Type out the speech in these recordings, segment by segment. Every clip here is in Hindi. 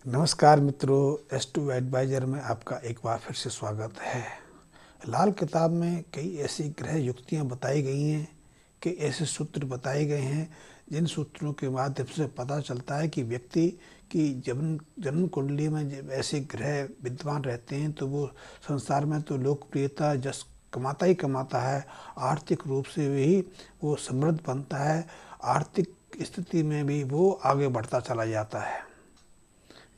नमस्कार मित्रों, S2 एडवाइजर में आपका एक बार फिर से स्वागत है। लाल किताब में कई ऐसी ग्रह युक्तियाँ बताई गई हैं कि ऐसे सूत्र बताए गए हैं जिन सूत्रों के माध्यम से पता चलता है कि व्यक्ति की जन्म कुंडली में जब ऐसे ग्रह विद्यमान रहते हैं तो वो संसार में तो लोकप्रियता जस कमाता ही कमाता है, आर्थिक रूप से भी वो समृद्ध बनता है, आर्थिक स्थिति में भी वो आगे बढ़ता चला जाता है।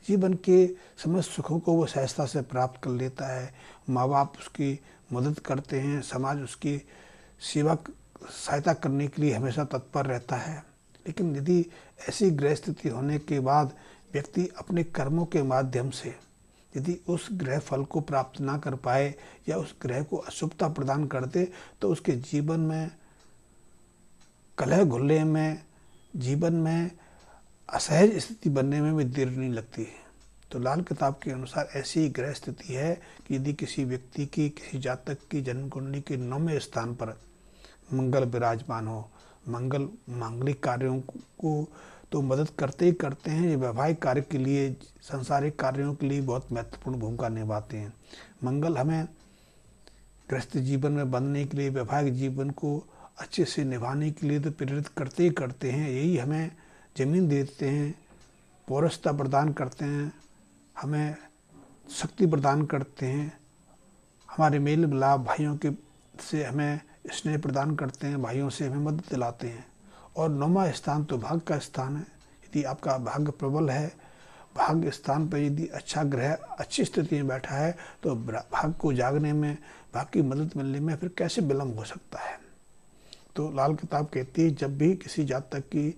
जीवन के समस्त सुखों को वो सहजता से प्राप्त कर लेता है। माँ बाप उसकी मदद करते हैं, समाज उसकी सेवा सहायता करने के लिए हमेशा तत्पर रहता है। लेकिन यदि ऐसी ग्रह स्थिति होने के बाद व्यक्ति अपने कर्मों के माध्यम से यदि उस ग्रह फल को प्राप्त ना कर पाए या उस ग्रह को अशुभता प्रदान कर दे तो उसके जीवन में कलह घुलने में, जीवन में असहज स्थिति बनने में भी देर नहीं लगती है। तो लाल किताब के अनुसार ऐसी ग्रह स्थिति है कि यदि किसी व्यक्ति की, किसी जातक की जन्म कुंडली के 9वें स्थान पर मंगल विराजमान हो, मंगल मांगलिक कार्यों को तो मदद करते ही करते हैं, ये वैवाहिक कार्य के लिए, सांसारिक कार्यों के लिए बहुत महत्वपूर्ण भूमिका निभाते हैं। मंगल हमें गृहस्थ जीवन में बनने के लिए, वैवाहिक जीवन को अच्छे से निभाने के लिए तो प्रेरित करते ही करते हैं। यही हमें जमीन देते हैं, पौरस्ता प्रदान करते हैं, हमें शक्ति प्रदान करते हैं, हमारे मेल मिलाप भाइयों के से हमें स्नेह प्रदान करते हैं, भाइयों से हमें मदद दिलाते हैं। और 9वां स्थान तो भाग्य का स्थान है। यदि आपका भाग्य प्रबल है, भाग्य स्थान पर यदि अच्छा ग्रह अच्छी स्थिति में बैठा है तो भाग्य को जागने में, भाग्य की मदद मिलने में फिर कैसे विलम्ब हो सकता है। तो लाल किताब कहती है जब भी किसी जातक की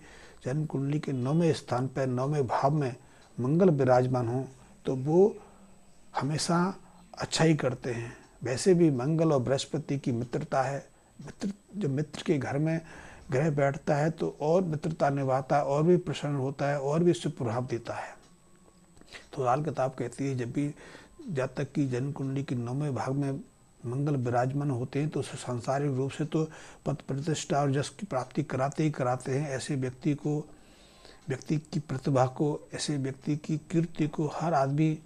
जन्म कुंडली के 9वें स्थान पर 9वें भाव में मंगल विराजमान हो तो वो हमेशा अच्छा ही करते हैं। वैसे भी मंगल और बृहस्पति की मित्रता है। जब मित्र के घर में ग्रह बैठता है तो और मित्रता निभाता है, और भी प्रसन्न होता है, और भी शुभ प्रभाव देता है। तो लाल किताब कहती है जब भी जातक की जन्म कुंडली के 9वें भाग में मंगल विराजमान होते हैं तो उसे सांसारिक रूप से तो पद प्रतिष्ठा और यश की प्राप्ति कराते ही कराते हैं। ऐसे व्यक्ति की प्रतिभा को, ऐसे व्यक्ति की कीर्ति को हर आदमी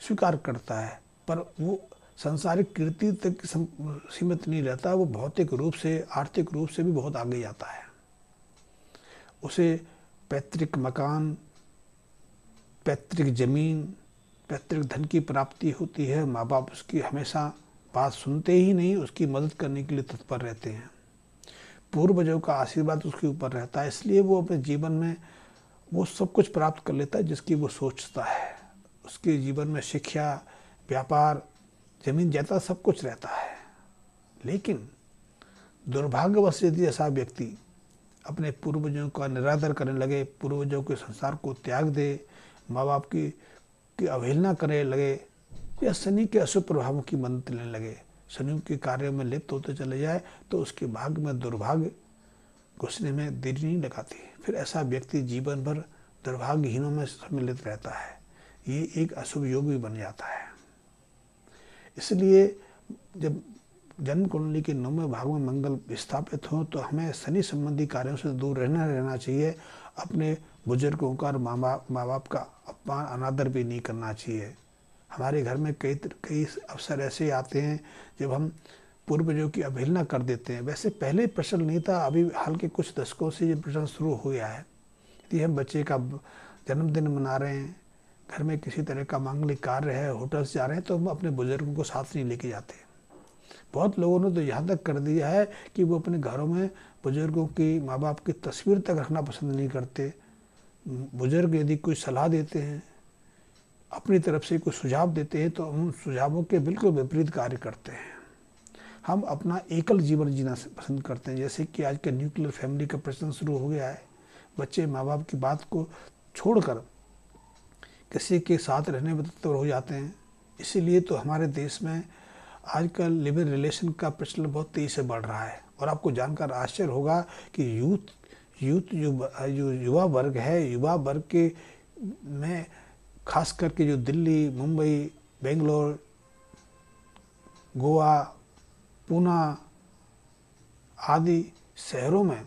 स्वीकार करता है, पर वो सांसारिक कीर्ति तक सीमित नहीं रहता, वो भौतिक रूप से, आर्थिक रूप से भी बहुत आगे जाता है। उसे पैतृक मकान, पैतृक जमीन, पैतृक धन की प्राप्ति होती है। माँ बाप उसकी हमेशा बात सुनते ही नहीं, उसकी मदद करने के लिए तत्पर रहते हैं। पूर्वजों का आशीर्वाद उसके ऊपर रहता है, इसलिए वो अपने जीवन में वो सब कुछ प्राप्त कर लेता है जिसकी वो सोचता है। उसके जीवन में शिक्षा, व्यापार, जमीन जायदाद सब कुछ रहता है। लेकिन दुर्भाग्यवश यदि ऐसा व्यक्ति अपने पूर्वजों का निरादर करने लगे, पूर्वजों के संसार को त्याग दे, माँ बाप की अवहेलना करने लगे या शनि के अशुभ प्रभावों की मदद लेने लगे, शनि के कार्यों में लिप्त होते चले जाए तो उसके भाग्य में दुर्भाग्य घुसने में देरी नहीं लगाती। फिर ऐसा व्यक्ति जीवन भर दुर्भाग्यहीनों में सम्मिलित रहता है। ये एक अशुभ योग भी बन जाता है। इसलिए जब जन्म कुंडली के 9वें भाग में मंगल विस्थापित हो तो हमें शनि संबंधी कार्यों से दूर रहना चाहिए। अपने बुजुर्गों का और माँ बाप का अपमान, अनादर भी नहीं करना चाहिए। हमारे घर में कई अवसर ऐसे आते हैं जब हम पूर्वजों की अवहेलना कर देते हैं। वैसे पहले प्रचलन नहीं था, अभी हाल के कुछ दशकों से ये प्रचलन शुरू हो गया है। यदि हम बच्चे का जन्मदिन मना रहे हैं, घर में किसी तरह का मांगलिक कार्य है, होटल से जा रहे हैं, तो हम अपने बुजुर्गों को साथ नहीं लेके जाते। बहुत लोगों ने तो यहाँ तक कर दिया है कि वो अपने घरों में बुजुर्गों की, माँ बाप की तस्वीर तक रखना पसंद नहीं करते। बुजुर्ग यदि कोई सलाह देते हैं, अपनी तरफ से कोई सुझाव देते हैं, तो उन सुझावों के बिल्कुल विपरीत कार्य करते हैं। हम अपना एकल जीवन जीना पसंद करते हैं। जैसे कि आज के न्यूक्लियर फैमिली का प्रचलन शुरू हो गया है। बच्चे माँ बाप की बात को छोड़कर किसी के साथ रहने में तत्पर हो जाते हैं। इसीलिए तो हमारे देश में आजकल लिव इन रिलेशन का प्रचलन बहुत तेज़ी से बढ़ रहा है। और आपको जानकर आश्चर्य होगा कि जो युवा वर्ग है, युवा वर्ग के में खास करके जो दिल्ली, मुंबई, बेंगलोर, गोवा, पूना आदि शहरों में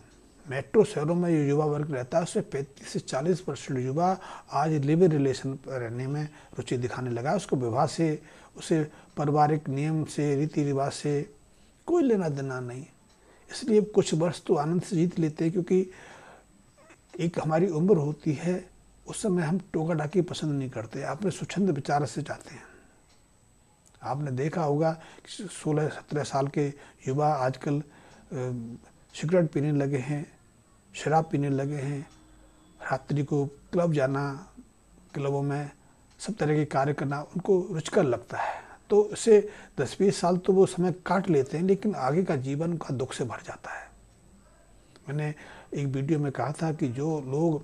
मेट्रो शहरों में जो युवा वर्ग रहता है उसमें 35 से 40% युवा आज लिव रिलेशन पर रहने में रुचि दिखाने लगा है। उसको विवाह से, उसे पारिवारिक नियम से, रीति रिवाज से कोई लेना देना नहीं। इसलिए कुछ वर्ष तो आनंद से जीत लेते हैं, क्योंकि एक हमारी उम्र होती है, उस समय हम टोका टाकी पसंद नहीं करते, अपने स्वच्छंद विचार से चाहते हैं। आपने देखा होगा कि 16-17 साल के युवा आजकल सिगरेट पीने लगे हैं, शराब पीने लगे हैं, रात्रि को क्लब जाना, क्लबों में सब तरह के कार्य करना उनको रुचिकर लगता है। तो इससे 10-20 साल तो वो समय काट लेते हैं, लेकिन आगे का जीवन उनका दुख से भर जाता है। मैंने एक वीडियो में कहा था कि जो लोग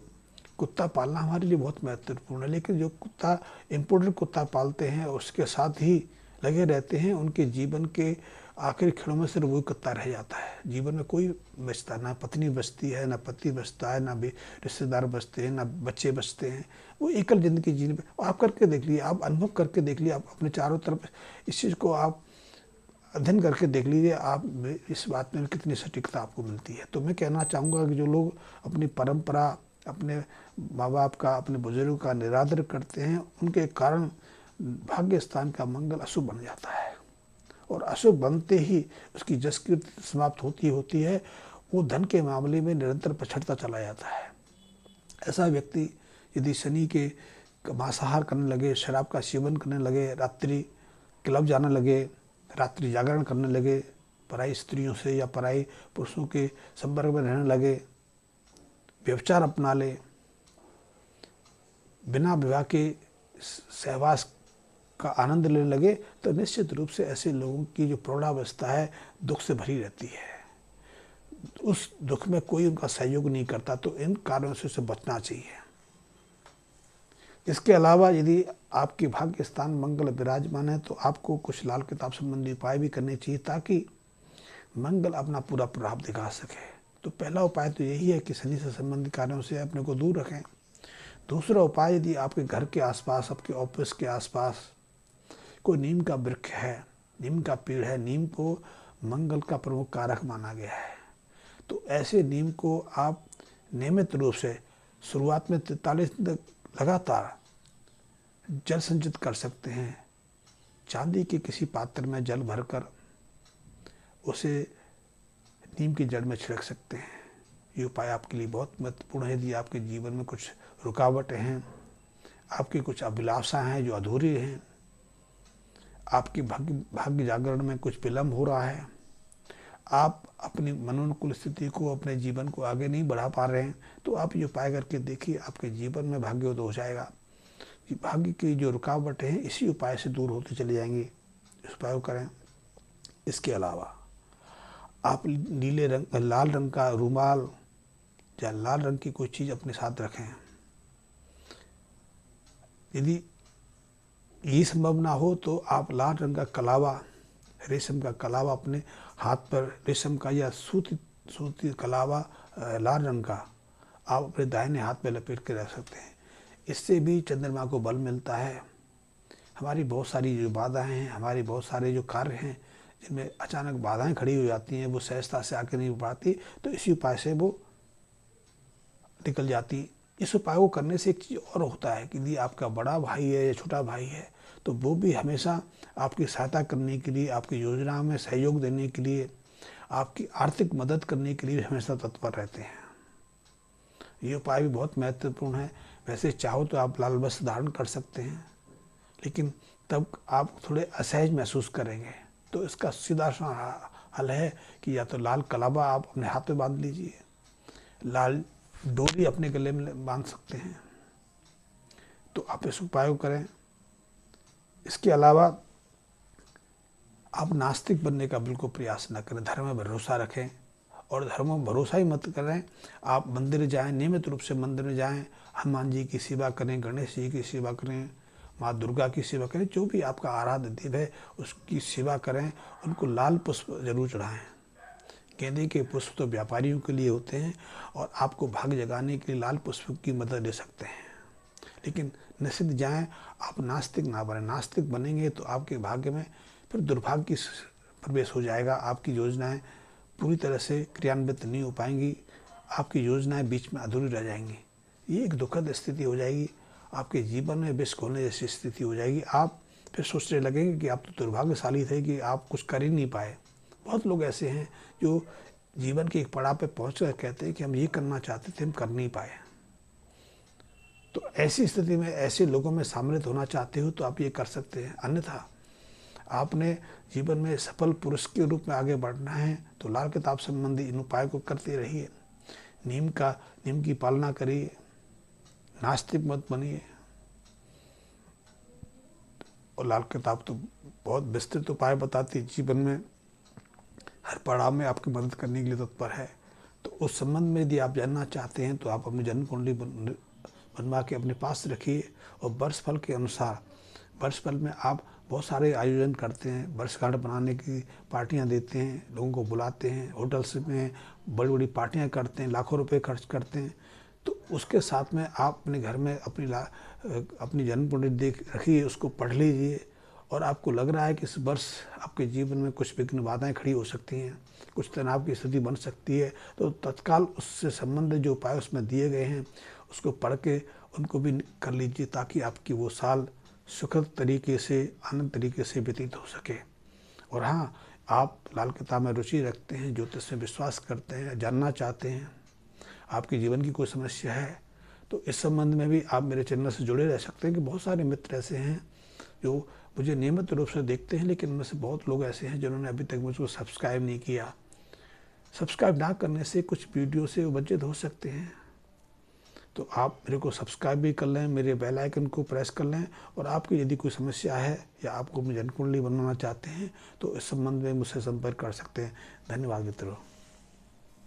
कुत्ता पालना हमारे लिए बहुत महत्वपूर्ण है, लेकिन जो कुत्ता इम्पोर्टेड कुत्ता पालते हैं उसके साथ ही लगे रहते हैं, उनके जीवन के आखिरी क्षणों में सिर्फ वही कुत्ता रह जाता है। जीवन में कोई बचता, ना पत्नी बचती है, ना पति बचता है, ना भी रिश्तेदार बचते हैं, ना बच्चे बचते हैं। वो एकल जिंदगी जीने पे आप करके देख लीजिए, आप अनुभव करके देख लीजिए, आप अपने चारों तरफ इस चीज़ को आप अध्ययन करके देख लीजिए, आप इस बात में कितनी सटीकता आपको मिलती है। तो मैं कहना चाहूँगा कि जो लोग अपनी परंपरा, अपने माँ बाप का, अपने बुजुर्गों का निरादर करते हैं, उनके कारण भाग्य स्थान का मंगल अशुभ बन जाता है, और अशुभ बनते ही उसकी जस कीर्ति समाप्त होती है। वो धन के मामले में निरंतर पछड़ता चला जाता है। ऐसा व्यक्ति यदि शनि के मांसाहार करने लगे, शराब का सेवन करने लगे, रात्रि क्लब जाने लगे, रात्रि जागरण करने लगे, पराई स्त्रियों से या पराई पुरुषों के संपर्क में रहने लगे, व्यभिचार अपना ले, बिना विवाह के सहवास का आनंद लेने लगे, तो निश्चित रूप से ऐसे लोगों की जो प्रौढ़ावस्था है दुख से भरी रहती है। उस दुख में कोई उनका सहयोग नहीं करता, तो इन कारणों से उसे बचना चाहिए। इसके अलावा यदि आपके भाग्य स्थान मंगल विराजमान है, तो आपको कुछ लाल किताब संबंधी उपाय भी करने चाहिए, ताकि मंगल अपना पूरा प्रभाव दिखा सके। तो पहला उपाय तो यही है कि शनि से संबंधित कार्यों से अपने को दूर रखें। दूसरा उपाय, यदि आपके घर के आसपास, आपके ऑफिस के आसपास कोई नीम का वृक्ष है, नीम का पेड़ है, नीम को मंगल का प्रमुख कारक माना गया है, तो ऐसे नीम को आप नियमित रूप से शुरुआत में 43 दिन लगातार जल संचित कर सकते हैं। चांदी के किसी पात्र में जल भरकर उसे नीम की जड़ में छिड़क सकते हैं। ये उपाय आपके लिए बहुत महत्वपूर्ण है। यदि आपके जीवन में कुछ रुकावटें हैं, आपकी कुछ अभिलाषाएं हैं जो अधूरी हैं, आपकी भाग्य जागरण में कुछ विलम्ब हो रहा है, आप अपनी मनोनुकूल स्थिति को, अपने जीवन को आगे नहीं बढ़ा पा रहे हैं, तो आप ये उपाय करके देखिए, आपके जीवन में भाग्योदय हो जाएगा। भाग्य की जो रुकावटें हैं इसी उपाय से दूर होती चली जाएंगी। इस उपाय को करें। इसके अलावा आप नीले रंग, लाल रंग का रुमाल या लाल रंग की कोई चीज़ अपने साथ रखें। यदि ये संभव ना हो तो आप लाल रंग का कलावा, रेशम का कलावा अपने हाथ पर, रेशम का या सूती कलावा लाल रंग का आप अपने दाहिने हाथ में लपेट के रख सकते हैं। इससे भी चंद्रमा को बल मिलता है। हमारी बहुत सारी जो बाधाएं हैं, हमारे बहुत सारे जो कार्य हैं जिनमें अचानक बाधाएं खड़ी हो जाती हैं, वो सहजता से आके नहीं हो पाती, तो इसी उपाय से वो निकल जाती। इस उपाय को करने से एक चीज़ और होता है कि यदि आपका बड़ा भाई है या छोटा भाई है, तो वो भी हमेशा आपकी सहायता करने के लिए, आपकी योजना में सहयोग देने के लिए, आपकी आर्थिक मदद करने के लिए हमेशा तत्पर रहते हैं। ये उपाय भी बहुत महत्वपूर्ण है। वैसे चाहो तो आप लाल वस्त्र धारण कर सकते हैं, लेकिन तब आप थोड़े असहज महसूस करेंगे। तो इसका सीधा सा हल है कि या तो लाल कलावा आप अपने हाथ में बांध लीजिए, लाल डोरी अपने गले में बांध सकते हैं। तो आप इस उपाय को करें। इसके अलावा आप नास्तिक बनने का बिल्कुल प्रयास न करें, धर्म में भरोसा रखें। और धर्म में भरोसा ही मत करें, आप मंदिर जाएं, नियमित रूप से मंदिर में जाएं, हनुमान जी की सेवा करें, गणेश जी की सेवा करें, माँ दुर्गा की सेवा करें, जो भी आपका आराध्य देव है उसकी सेवा करें। उनको लाल पुष्प जरूर चढ़ाएं। गेंदे के पुष्प तो व्यापारियों के लिए होते हैं और आपको भाग्य जगाने के लिए लाल पुष्प की मदद ले सकते हैं, लेकिन निश्चित जाएं, आप नास्तिक ना बने। नास्तिक बनेंगे तो आपके भाग्य में फिर दुर्भाग्य की प्रवेश हो जाएगा। आपकी योजनाएं पूरी तरह से क्रियान्वित नहीं हो पाएंगी। आपकी योजनाएं बीच में अधूरी रह जाएंगी। ये एक दुखद स्थिति हो जाएगी, आपके जीवन में विष घोलने जैसी स्थिति हो जाएगी। आप फिर सोचने लगेंगे कि आप तो दुर्भाग्यशाली थे कि आप कुछ कर ही नहीं पाए। बहुत लोग ऐसे हैं जो जीवन के एक पड़ाव पे पहुँच कर कहते हैं कि हम ये करना चाहते थे, हम कर नहीं पाए। तो ऐसी स्थिति में ऐसे लोगों में सम्मिलित होना चाहते हो तो आप ये कर सकते हैं, अन्यथा आपने जीवन में सफल पुरुष के रूप में आगे बढ़ना है तो लाल किताब संबंधी इन उपाय को करते रहिए। नियम की पालना करिए, नास्तिक मत बनिए। और लाल किताब तो बहुत विस्तृत उपाय बताती है, जीवन में हर पड़ाव में आपकी मदद करने के लिए तत्पर है। तो उस संबंध में यदि आप जानना चाहते हैं तो आप अपनी जन्म कुंडली बनवा के अपने पास रखिए। और वर्षफल के अनुसार, वर्षफल में आप बहुत सारे आयोजन करते हैं, वर्षगांठ बनाने की पार्टियां देते हैं, लोगों को बुलाते हैं, होटल्स में बड़ी बड़ी पार्टियां करते हैं, लाखों रुपए खर्च करते हैं। तो उसके साथ में आप अपने घर में अपनी जन्म कुंडली देख रखिए, उसको पढ़ लीजिए। और आपको लग रहा है कि इस वर्ष आपके जीवन में कुछ विघ्न बाधाएं खड़ी हो सकती हैं, कुछ तनाव की स्थिति बन सकती है, तो तत्काल उससे संबंधित जो उपाय उसमें दिए गए हैं उसको पढ़ के उनको भी कर लीजिए, ताकि आपकी वो साल सुखद तरीके से, आनंद तरीके से व्यतीत हो सके। और हाँ, आप लाल किताब में रुचि रखते हैं, ज्योतिष में विश्वास करते हैं, जानना चाहते हैं, आपके जीवन की कोई समस्या है, तो इस संबंध में भी आप मेरे चैनल से जुड़े रह सकते हैं। कि बहुत सारे मित्र ऐसे हैं जो मुझे नियमित रूप से देखते हैं, लेकिन उनमें से बहुत लोग ऐसे हैं जिन्होंने अभी तक मुझको सब्सक्राइब नहीं किया। सब्सक्राइब ना करने से कुछ वीडियो से वंचित हो सकते हैं। तो आप मेरे को सब्सक्राइब भी कर लें, मेरे बेल आइकन को प्रेस कर लें। और आपकी यदि कोई समस्या है या आपको अपनी जन्म कुंडली बनवाना चाहते हैं तो इस संबंध में मुझसे संपर्क कर सकते हैं। धन्यवाद मित्रों।